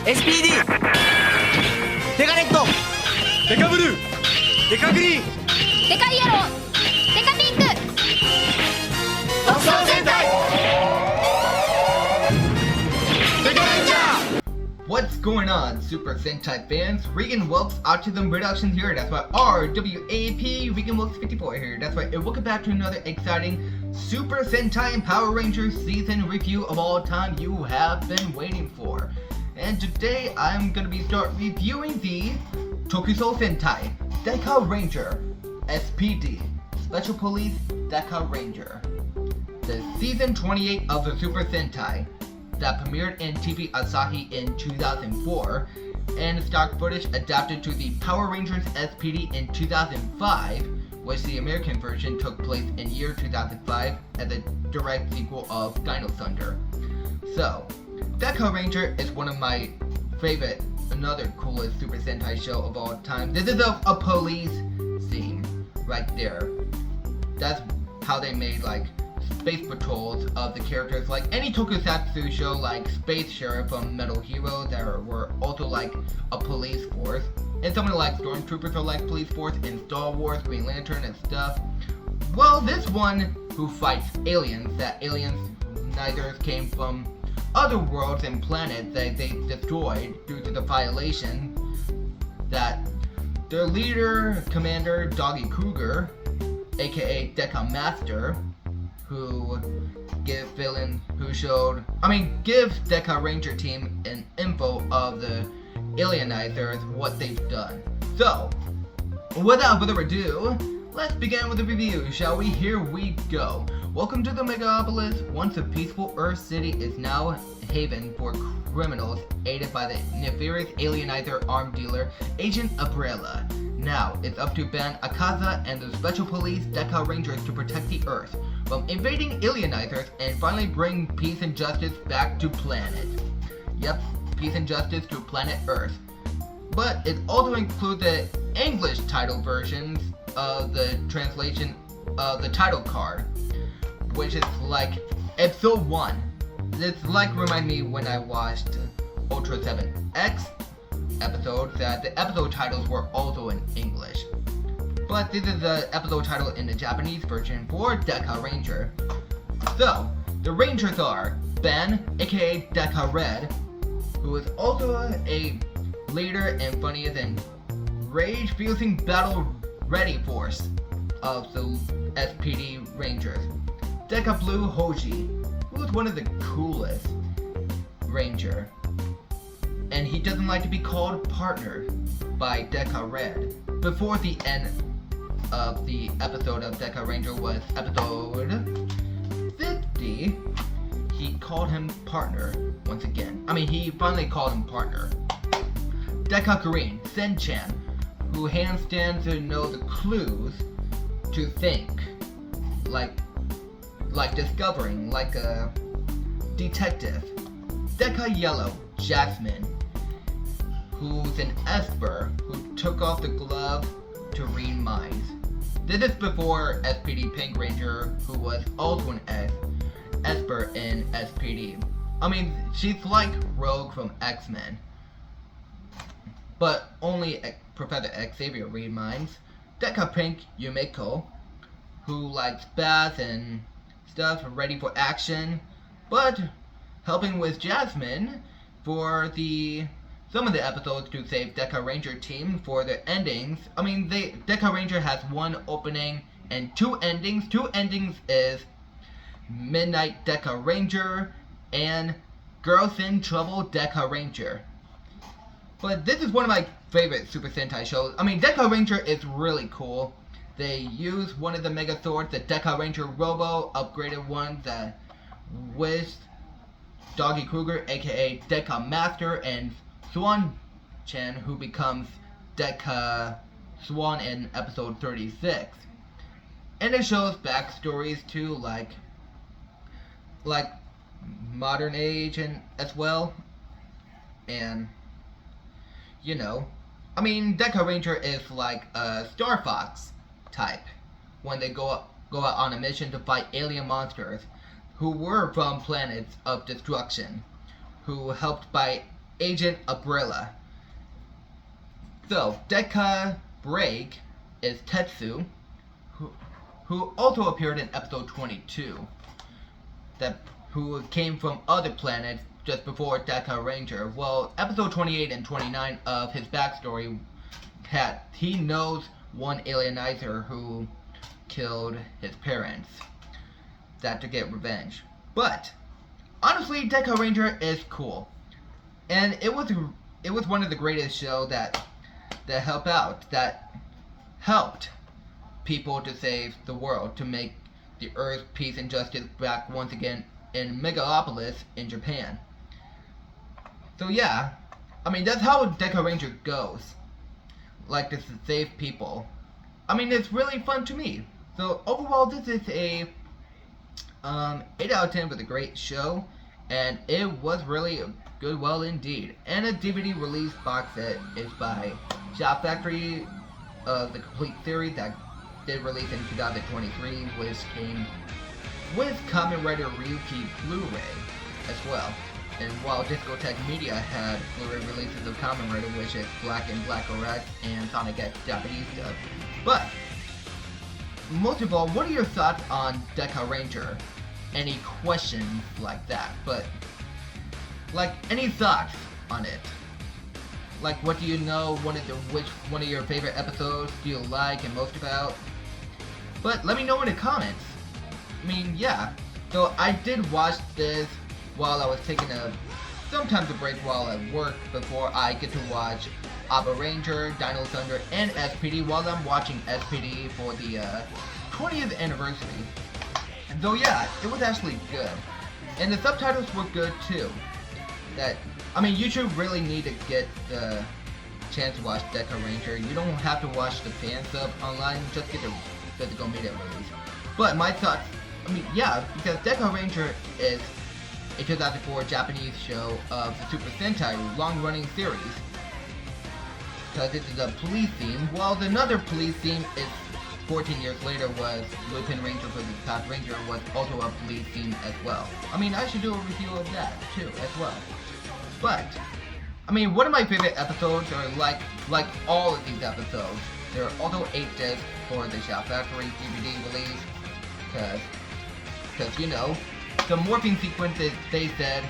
S.P.D デカネットデカブルーデカグリーンデカイエローデカピンク特捜戦隊デカレンジャー What's going on, Super Sentai fans? Regan Welks Autism Productions here. That's right, RWAP Regan Welks 54 here. That's right, and welcome back to another exciting Super Sentai and Power Rangers season review of all time you have been waiting for. And today I'm gonna be reviewing the Tokusou Sentai Dekaranger S.P.D. Special Police Dekaranger. The season 28 of the Super Sentai that premiered in TV Asahi in 2004 and stock footage adapted to the Power Rangers S.P.D. in 2005, which the American version took place in year 2005 as a direct sequel of Dino Thunder. So, Dekaranger is one of my favorite, another coolest Super Sentai show of all time. This is a police scene right there. That's how they made like space patrols of the characters, like any tokusatsu show like Space Sheriff from Metal Hero that were also like a police force, and something like Stormtroopers are like police force in Star Wars, Green Lantern and stuff. Well, this one who fights aliens, that Alienizers came from other worlds and planets that they destroyed due to the violation that their leader, Commander Doggy Kruger, aka Deca Master, who gives Dekaranger team an info of the Alienizers, what they've done. So, without further ado, let's begin with the review, shall we? Here we go. Welcome to the Megapolis. Once a peaceful Earth city is now a haven for criminals aided by the nefarious Alienizer arms dealer, Agent Abrella. Now, it's up to Ban Akaza and the Special Police Dekarangers to protect the Earth from invading Alienizers and finally bring peace and justice back to planet. Yep, peace and justice to planet Earth. But it also includes the English title versions of the translation of the title card, which is like episode 1. This like remind me when I watched Ultra 7X episodes that the episode titles were also in English. But this is the episode title in the Japanese version for Dekaranger. So, the Rangers are Ben, aka Deca Red, who is also a leader and funniest and rage-fusing battle-ready force of the S.P.D. Rangers. Deca Blue Hoji, who is one of the coolest Ranger, and he doesn't like to be called partner by Deca Red. Before the end of the episode of Dekaranger was episode 50, he called him partner once again. He finally called him partner. Deca Green, Sen-chan, who stands to know the clues to think, like discovering, like a detective. Deca Yellow, Jasmine, who's an Esper who took off the glove to read minds. This is before S.P.D. Pink Ranger, who was also an Esper in S.P.D. She's like Rogue from X-Men, but only Professor Xavier read minds. Deca Pink Yumeko, who likes baths and stuff, ready for action, but helping with Jasmine for some of the episodes to save Dekaranger team for their endings. Dekaranger has one opening and two endings. Two endings is Midnight Dekaranger and Girls in Trouble Dekaranger. But this is one of my favorite Super Sentai shows. Dekaranger is really cool. They use one of the Mega Swords, the Dekaranger Robo, upgraded one that with Doggy Kruger, aka Deca Master, and Swan-chan, who becomes Deca Swan in episode 36. And it shows backstories too, like modern age and as well. And Dekaranger is like a Star Fox type when they go out on a mission to fight alien monsters who were from planets of destruction, who helped by Agent Abrella. So, Deka Break is Tetsu, who also appeared in episode 22, who came from other planets just before Dekaranger. Well, episode 28 and 29 of his backstory he knows one alienizer who killed his parents. That to get revenge. But honestly, Dekaranger is cool, and it was one of the greatest shows that helped people to save the world, to make the Earth peace and justice back once again in Megalopolis in Japan. So yeah, I mean, that's how Dekaranger goes. Like, to save people. I mean, it's really fun to me. So overall, this is a 8 out of 10 with a great show, and it was really good, well indeed. And a DVD release box set is by Shout Factory, the complete series that did release in 2023, which came with Kamen Rider Ryuki Blu-ray as well. And while Discotech Media had Blu-ray releases of Kamen Rider, which is Black and Black Correct and Sonic X Japanese stuff. But most of all, what are your thoughts on Dekaranger? Any questions like that? But like, any thoughts on it? Like, what do you know? Which one of your favorite episodes do you like and most about? But let me know in the comments. I mean, yeah. So I did watch this while I was taking sometimes a break while at work before I get to watch Abaranger, Dino Thunder, and S.P.D. while I'm watching S.P.D. for the 20th anniversary. So yeah, it was actually good. And the subtitles were good too. I mean, you should really need to get the chance to watch Dekaranger. You don't have to watch the fan sub online, just get the physical media release. But my thoughts, I mean, yeah, because Dekaranger is a 2004 Japanese show of the Super Sentai long-running series. Because this is a police theme, while another police theme is 14 years later was Lupin Ranger for the Past Ranger, was also a police theme as well. I mean, I should do a review of that too as well. But I mean, one of my favorite episodes are like all of these episodes. There are also 8 discs for the Shout Factory DVD release, because you know, the morphing sequences, they said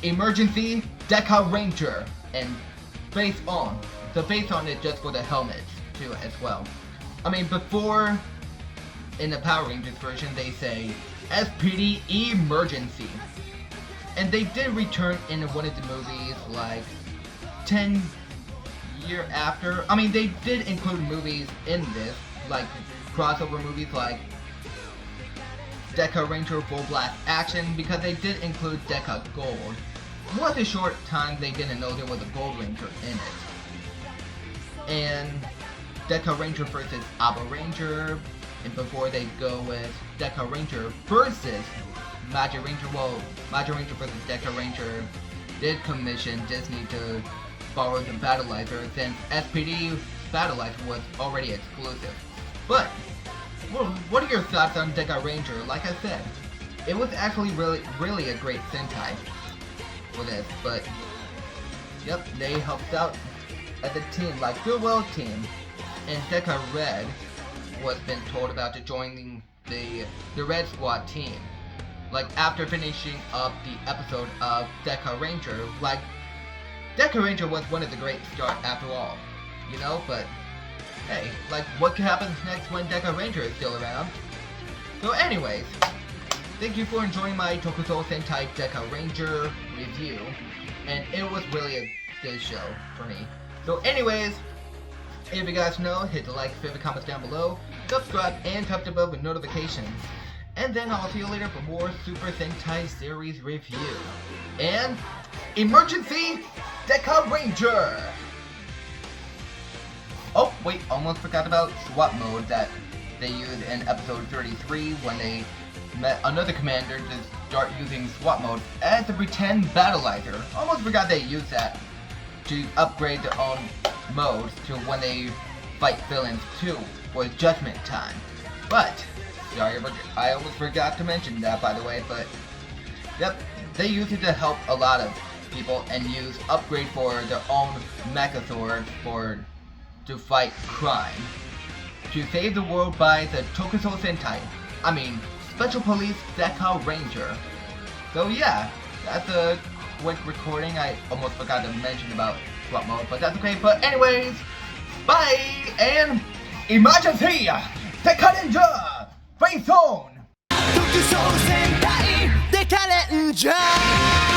emergency Dekaranger, and based on it just for the helmets too as well. I mean, before in the Power Rangers version they say S.P.D. emergency, and they did return in one of the movies like 10 years after. I mean, they did include movies in this, like crossover movies like Dekaranger Full Blast Action, because they did include Deka Gold. It was a short time they didn't know there was a Gold Ranger in it. And Dekaranger versus Abaranger, and before they go with Dekaranger versus Magic Ranger, well, Magic Ranger versus Dekaranger did commission Disney to borrow the Battleizer, since S.P.D. Battleizer was already exclusive. But well, what are your thoughts on Dekaranger? Like I said, it was actually really a great Sentai for this, but yep, they helped out as a team, like Goodwill team. And Deka Red was been told about to joining the Red Squad team. Like, after finishing up the episode of Dekaranger, like, Dekaranger was one of the great start after all, you know, but hey, like, what happens next when Dekaranger is still around? So anyways, thank you for enjoying my Tokusou Sentai Dekaranger review, and it was really a good show for me. So anyways, if you guys know, hit the like, favorite, comments down below, subscribe, and tap the bell with notifications. And then I'll see you later for more Super Sentai series review. And emergency Dekaranger! Oh, wait, almost forgot about swap mode that they used in episode 33 when they met another commander to start using swap mode as a pretend Battleizer. Almost forgot they used that to upgrade their own modes to when they fight villains too for Judgment Time. But, sorry, I almost forgot to mention that, by the way, but yep, they use it to help a lot of people and use upgrade for their own Megazord to fight crime. To save the world by the Tokusou Sentai. Special Police Dekaranger. So yeah, that's a quick recording. I almost forgot to mention about swap mode, but that's okay. But anyways, bye and emergency! Dekaranger! Face on! Tokusou Sentai Dekaranger